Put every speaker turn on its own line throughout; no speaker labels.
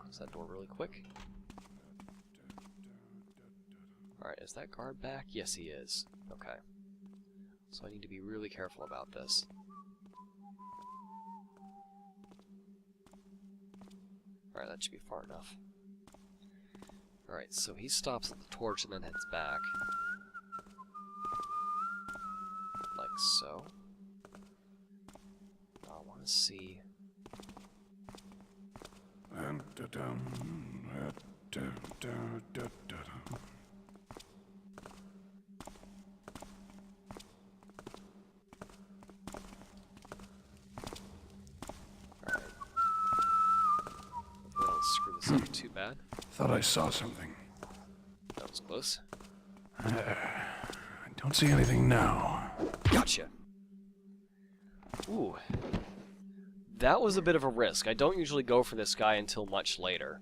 Close that door really quick. Alright, is that guard back? Yes, he is. Okay. So I need to be really careful about this. Alright, that should be far enough. Alright, so he stops at the torch and then heads back. Like so. I want to see... Screw this up too bad.
Thought I saw something.
That was close.
I don't see anything now.
Gotcha. Ooh. That was a bit of a risk. I don't usually go for this guy until much later.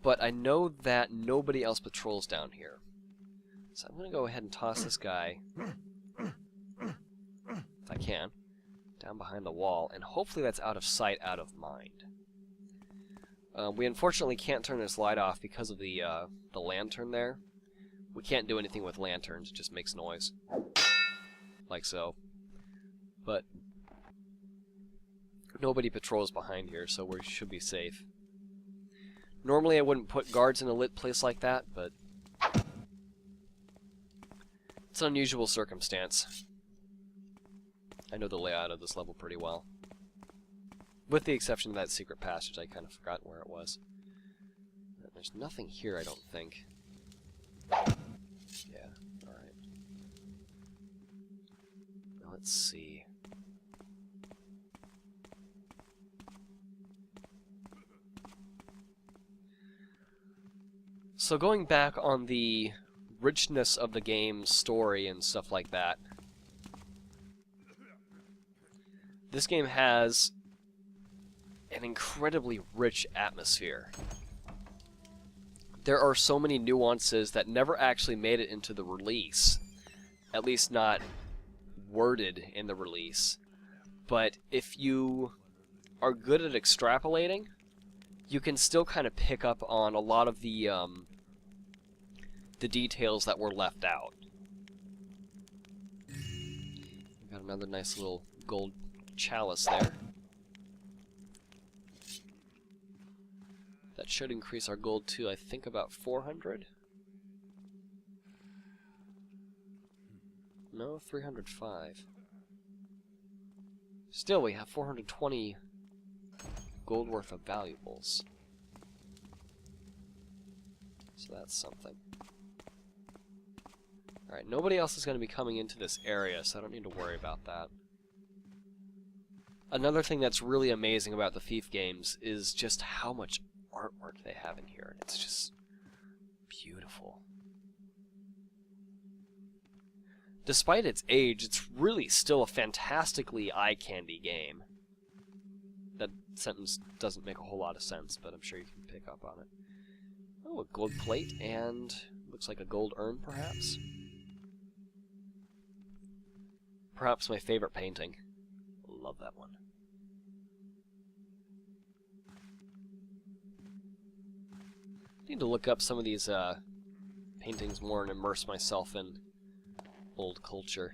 But I know that nobody else patrols down here. So I'm going to go ahead and toss this guy, if I can, down behind the wall, and hopefully that's out of sight, out of mind. We unfortunately can't turn this light off because of the lantern there. We can't do anything with lanterns, it just makes noise. Like so. But nobody patrols behind here, so we should be safe. Normally I wouldn't put guards in a lit place like that, but it's an unusual circumstance. I know the layout of this level pretty well. With the exception of that secret passage, I kind of forgot where it was. There's nothing here, I don't think. Yeah, alright. Now let's see. So going back on the richness of the game's story and stuff like that, this game has an incredibly rich atmosphere. There are so many nuances that never actually made it into the release, at least not worded in the release. But if you are good at extrapolating, you can still kind of pick up on a lot of the details that were left out. We've got another nice little gold chalice there. That should increase our gold to, I think, about 400? No, 305. Still, we have 420 gold worth of valuables. So that's something. Alright, nobody else is going to be coming into this area, so I don't need to worry about that. Another thing that's really amazing about the Thief games is just how much artwork they have in here. It's just beautiful. Despite its age, it's really still a fantastically eye-candy game. That sentence doesn't make a whole lot of sense, but I'm sure you can pick up on it. Oh, a gold plate and looks like a gold urn, perhaps? Perhaps my favorite painting. Love that one. I need to look up some of these paintings more and immerse myself in old culture.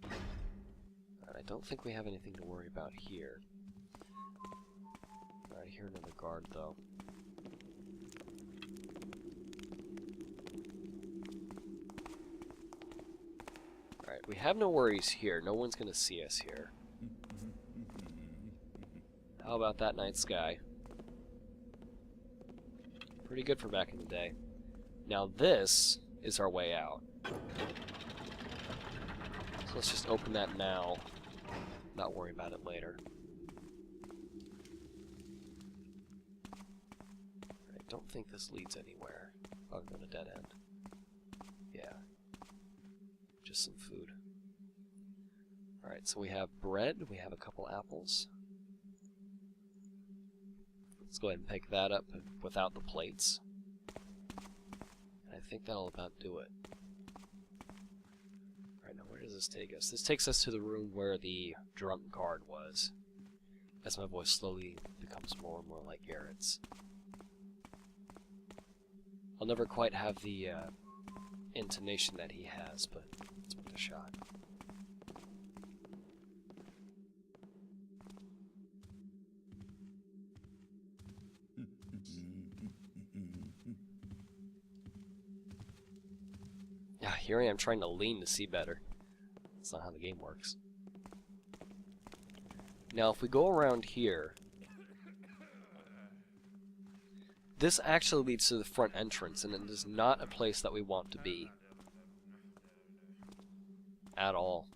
Alright, I don't think we have anything to worry about here. Alright, I hear another guard, though. Alright, we have no worries here. No one's gonna see us here. How about that night sky? Pretty good for back in the day. Now this is our way out. So let's just open that now, not worry about it later. I don't think this leads anywhere other than a dead end. Yeah. Just some food. Alright, so we have bread, we have a couple apples. Let's go ahead and pick that up without the plates. And I think that'll about do it. Alright, now where does this take us? This takes us to the room where the drunk guard was. as my voice slowly becomes more and more like Garrett's. I'll never quite have the intonation that he has, but it's worth a shot. Yeah, here I am trying to lean to see better. That's not how the game works. Now, if we go around here, this actually leads to the front entrance, and it is not a place that we want to be. At all.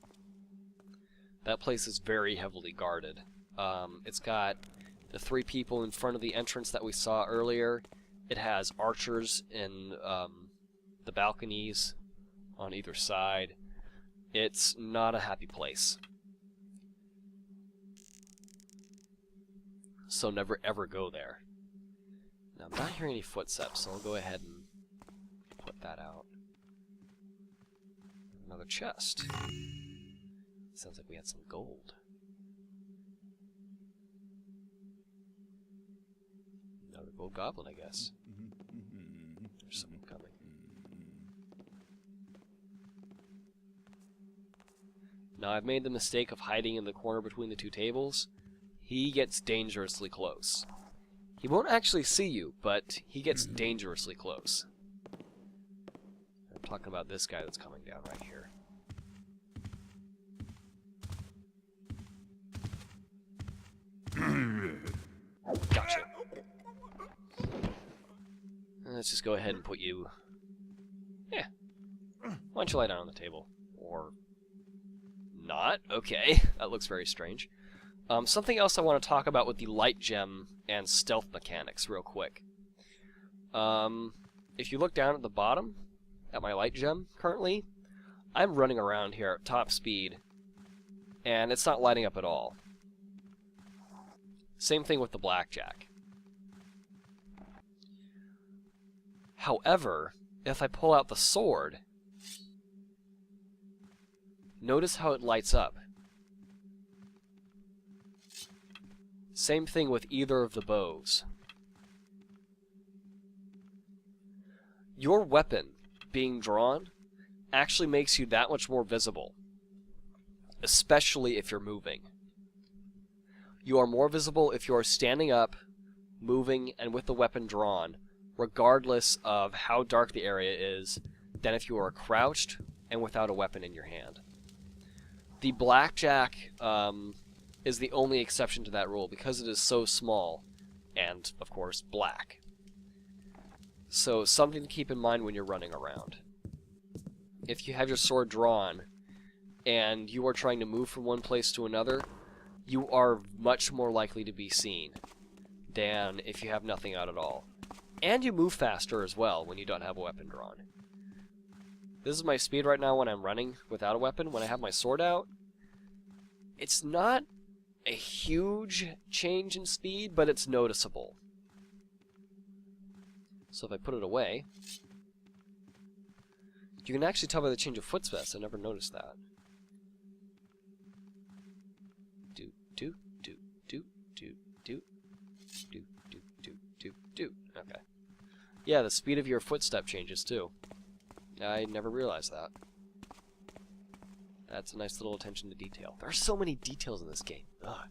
That place is very heavily guarded. It's got the 3 people in front of the entrance that we saw earlier. It has archers in the balconies on either side. It's not a happy place. So never ever go there. Now I'm not hearing any footsteps, so I'll go ahead and put that out. Another chest. Sounds like we had some gold. Another gold goblin, I guess. There's someone coming. Now I've made the mistake of hiding in the corner between the 2 tables. He gets dangerously close. He won't actually see you, but he gets dangerously close. I'm talking about this guy that's coming down right here. Gotcha. Let's just go ahead and put you... Yeah. Why don't you lie down on the table? Or... not? Okay. That looks very strange. Something else I want to talk about with the light gem and stealth mechanics real quick. If you look down at the bottom, at my light gem currently, I'm running around here at top speed, and it's not lighting up at all. Same thing with the blackjack. However, if I pull out the sword, notice how it lights up. Same thing with either of the bows. Your weapon being drawn actually makes you that much more visible, especially if you're moving. You are more visible if you are standing up, moving, and with the weapon drawn, regardless of how dark the area is, than if you are crouched and without a weapon in your hand. The blackjack is the only exception to that rule because it is so small and, of course, black. So something to keep in mind when you're running around. If you have your sword drawn and you are trying to move from one place to another, you are much more likely to be seen than if you have nothing out at all. And you move faster as well when you don't have a weapon drawn. This is my speed right now when I'm running without a weapon. When I have my sword out, it's not a huge change in speed, but it's noticeable. So if I put it away, you can actually tell by the change of footsteps. I never noticed that. Do, do, do, do, do, do, do, do, do, do, do. Okay. Yeah, the speed of your footstep changes too. I never realized that. That's a nice little attention to detail. There are so many details in this game. Ugh.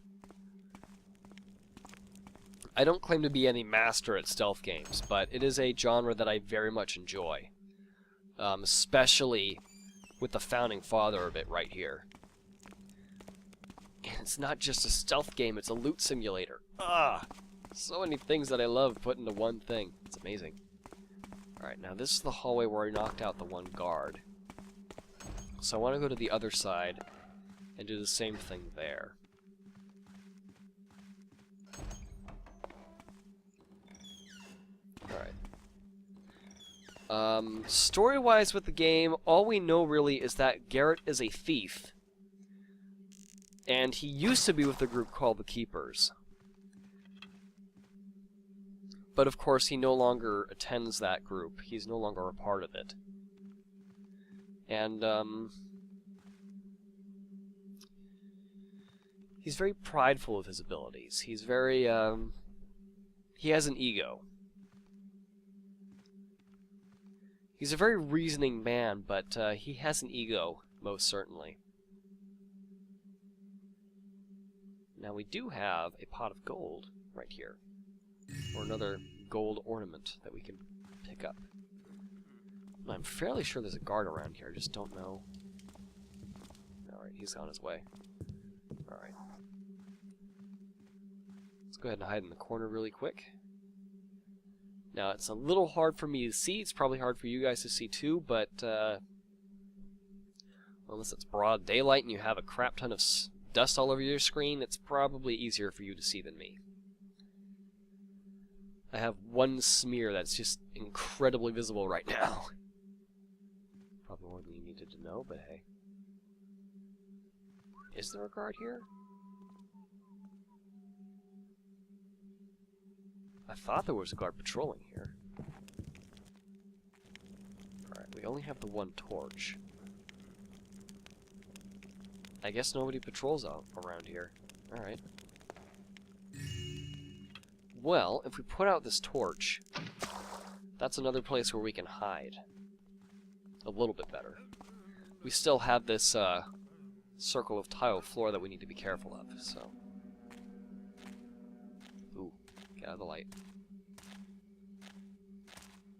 I don't claim to be any master at stealth games, but it is a genre that I very much enjoy. Especially with the founding father of it right here. And it's not just a stealth game, it's a loot simulator. Ah, so many things that I love put into one thing. It's amazing. Alright, now this is the hallway where I knocked out the one guard. So I want to go to the other side and do the same thing there. Alright. Story-wise with the game, all we know really is that Garrett is a thief. And he used to be with a group called the Keepers. But of course he no longer attends that group. He's no longer a part of it. And, He's very prideful of his abilities. He's very, he has an ego. He's a very reasoning man, but he has an ego, most certainly. Now we do have a pot of gold right here, or another gold ornament that we can pick up. I'm fairly sure there's a guard around here, I just don't know. Alright, he's on his way. Alright. Let's go ahead and hide in the corner really quick. Now, it's a little hard for me to see. It's probably hard for you guys to see too, but unless it's broad daylight and you have a crap ton of dust all over your screen, it's probably easier for you to see than me. I have one smear that's just incredibly visible right now. Probably more than you needed to know, but hey. Is there a guard here? I thought there was a guard patrolling here. Alright, we only have the one torch. I guess nobody patrols out around here. Alright. Well, if we put out this torch, that's another place where we can hide. A little bit better. We still have this circle of tile floor that we need to be careful of, so... Ooh, get out of the light.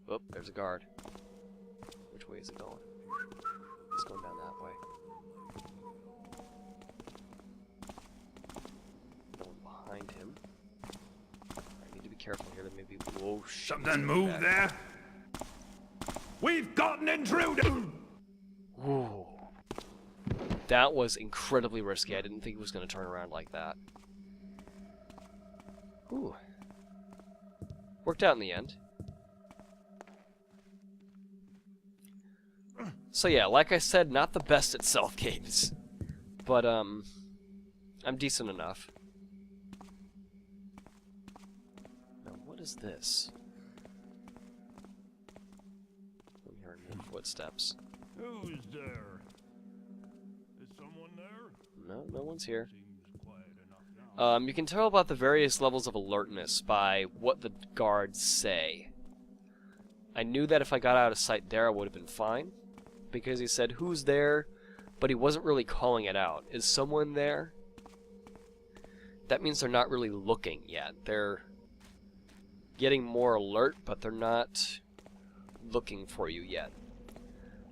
Oh, there's a guard. Which way is it going? It's going down that way. No one behind him. I need to be careful here. There may be... Whoa, shit.
Something moved there. We've got an intruder!
Whoa. That was incredibly risky. I didn't think it was going to turn around like that. Ooh. Worked out in the end. So yeah, like I said, not the best at stealth games. But, I'm decent enough. Now, what is this? I'm hearing more footsteps.
Who's there? Is someone there?
No, no one's here.
Seems quiet enough now.
You can tell about the various levels of alertness by what the guards say. I knew that if I got out of sight there, I would have been fine. Because he said, who's there? But he wasn't really calling it out. Is someone there? That means they're not really looking yet. They're getting more alert, but they're not looking for you yet.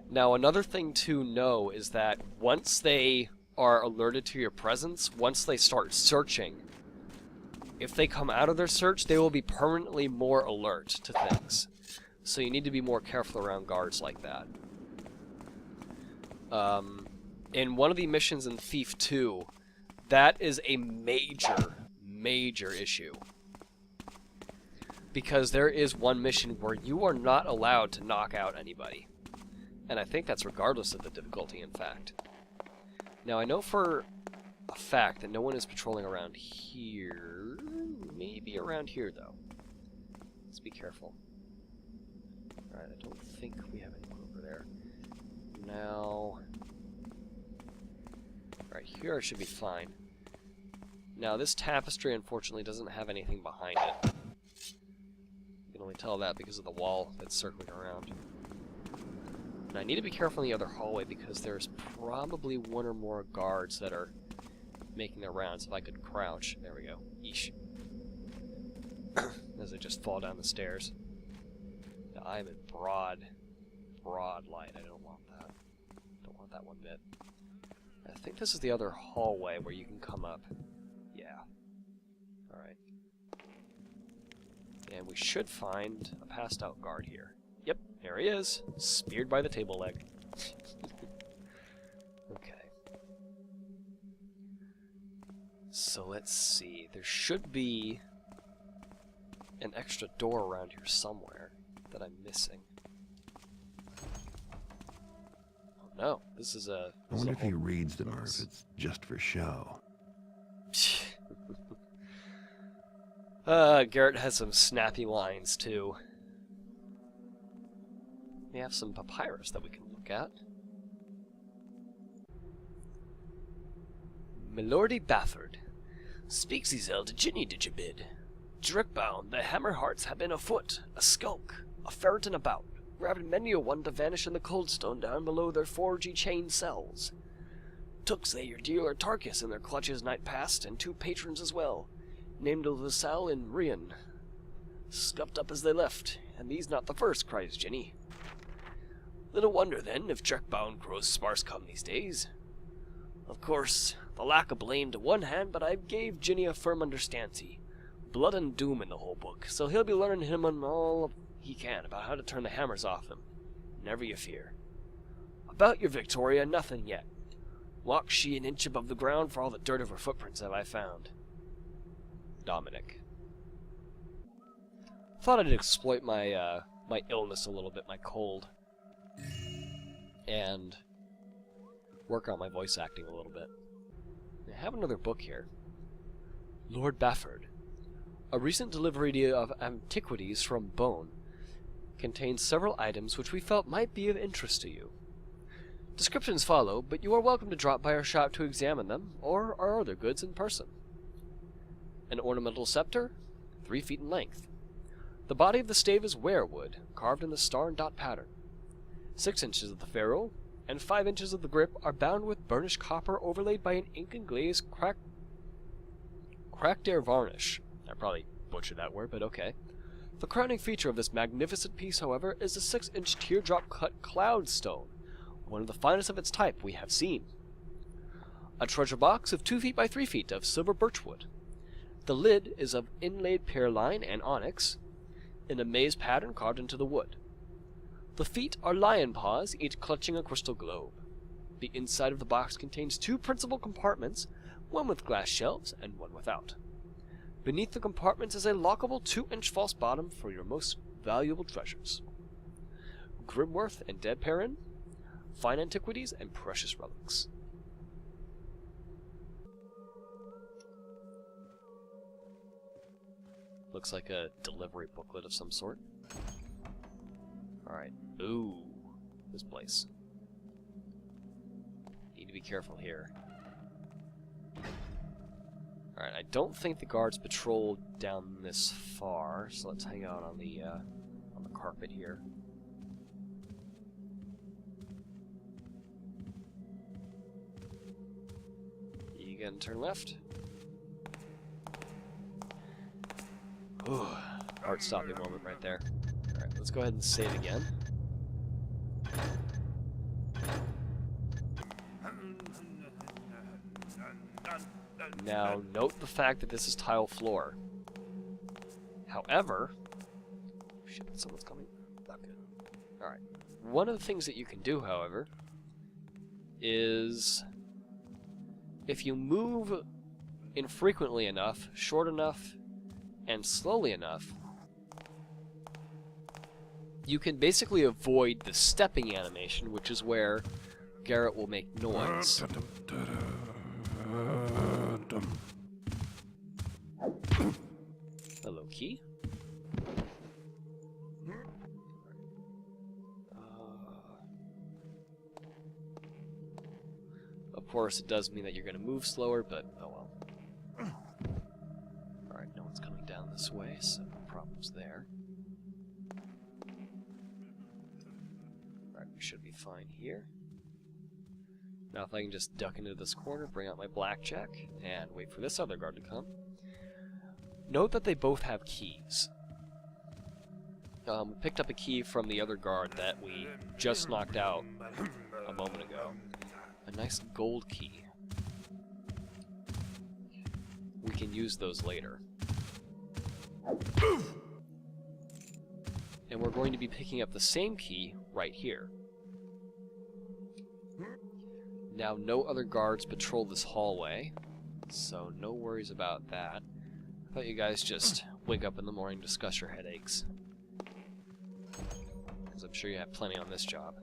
Now, another thing to know is that once they are alerted to your presence, once they start searching, if they come out of their search, they will be permanently more alert to things. So you need to be more careful around guards like that. In one of the missions in Thief 2, that is a major, major issue. Because there is one mission where you are not allowed to knock out anybody. And I think that's regardless of the difficulty, in fact. Now, I know for a fact that no one is patrolling around here. Maybe around here, though. Let's be careful. Alright, I don't think we have anyone over there. Now... Alright, here I should be fine. Now, this tapestry, unfortunately, doesn't have anything behind it. You can only tell that because of the wall that's circling around. And I need to be careful in the other hallway because there's probably one or more guards that are making their rounds. If I could crouch. There we go. Yeesh. As I just fall down the stairs. Now, I'm in broad light. I don't want that. Don't want that one bit. I think this is the other hallway where you can come up. Yeah. Alright. And we should find a passed out guard here. Yep, there he is. Speared by the table leg. Okay. So let's see. There should be an extra door around here somewhere that I'm missing. Oh no, this is a...
I wonder if he reads them or if it's just for show.
Garrett has some snappy lines too. We have some papyrus that we can look at. Milordy Bafford. Speaksiesel to Ginny did you bid? Drickbound, the Hammerhearts have been afoot, a skulk, a ferreting about, grabbing many a one to vanish in the coldstone down below their 4G chain cells. Took they your dealer Tarkus in their clutches night past, and 2 patrons as well, named Lassalle and Rian. Scuffed up as they left, and these not the first, cries Ginny. Little wonder, then, if Drickbound grows sparse come these days. Of course, the lack of blame to one hand, but I gave Ginny a firm understanding. Blood and doom in the whole book, so he'll be learning him on all he can about how to turn the hammers off him. Never you fear. About your Victoria, nothing yet. Walks she an inch above the ground for all the dirt of her footprints have I found. Dominic. Thought I'd exploit my my illness a little bit, my cold, and work on my voice acting a little bit. I have another book here. Lord Bafford. A recent delivery of antiquities from Bone contains several items which we felt might be of interest to you. Descriptions follow, but you are welcome to drop by our shop to examine them, or our other goods in person. An ornamental sceptre, 3 feet in length. The body of the stave is werewood, carved in the star and dot pattern. 6 inches of the ferrule, and 5 inches of the grip are bound with burnished copper overlaid by an ink and glaze cracked air varnish. I probably butchered that word, but okay. The crowning feature of this magnificent piece, however, is the 6-inch teardrop-cut cloud stone, one of the finest of its type we have seen. A treasure box of 2 feet by 3 feet of silver birchwood. The lid is of inlaid pearline and onyx, in a maze pattern carved into the wood. The feet are lion paws, each clutching a crystal globe. The inside of the box contains 2 principal compartments, one with glass shelves and one without. Beneath the compartments is a lockable 2-inch false bottom for your most valuable treasures. Grimworth and Dead Perrin, fine antiquities and precious relics. Looks like a delivery booklet of some sort. Alright. Ooh, this place. Need to be careful here. Alright, I don't think the guards patrol down this far, so let's hang out on the carpet here. You gonna turn left? Ooh, heart-stopping moment right there. Alright, let's go ahead and save again. Now, note the fact that this is tile floor. However... Shit, someone's coming. Not good. Alright. One of the things that you can do, however, is... if you move infrequently enough, short enough, and slowly enough, you can basically avoid the stepping animation, which is where Garrett will make noise. Hello, key. Of course, it does mean that you're going to move slower, but oh well. Alright, no one's coming down this way, so no problems there. Alright, we should be fine here. Now if I can just duck into this corner, bring out my blackjack, and wait for this other guard to come. Note that they both have keys. We picked up a key from the other guard that we just knocked out a moment ago. A nice gold key. We can use those later. And we're going to be picking up the same key right here. Now, no other guards patrol this hallway, so no worries about that. I thought you guys just wake up in the morning, discuss your headaches. Because I'm sure you have plenty on this job.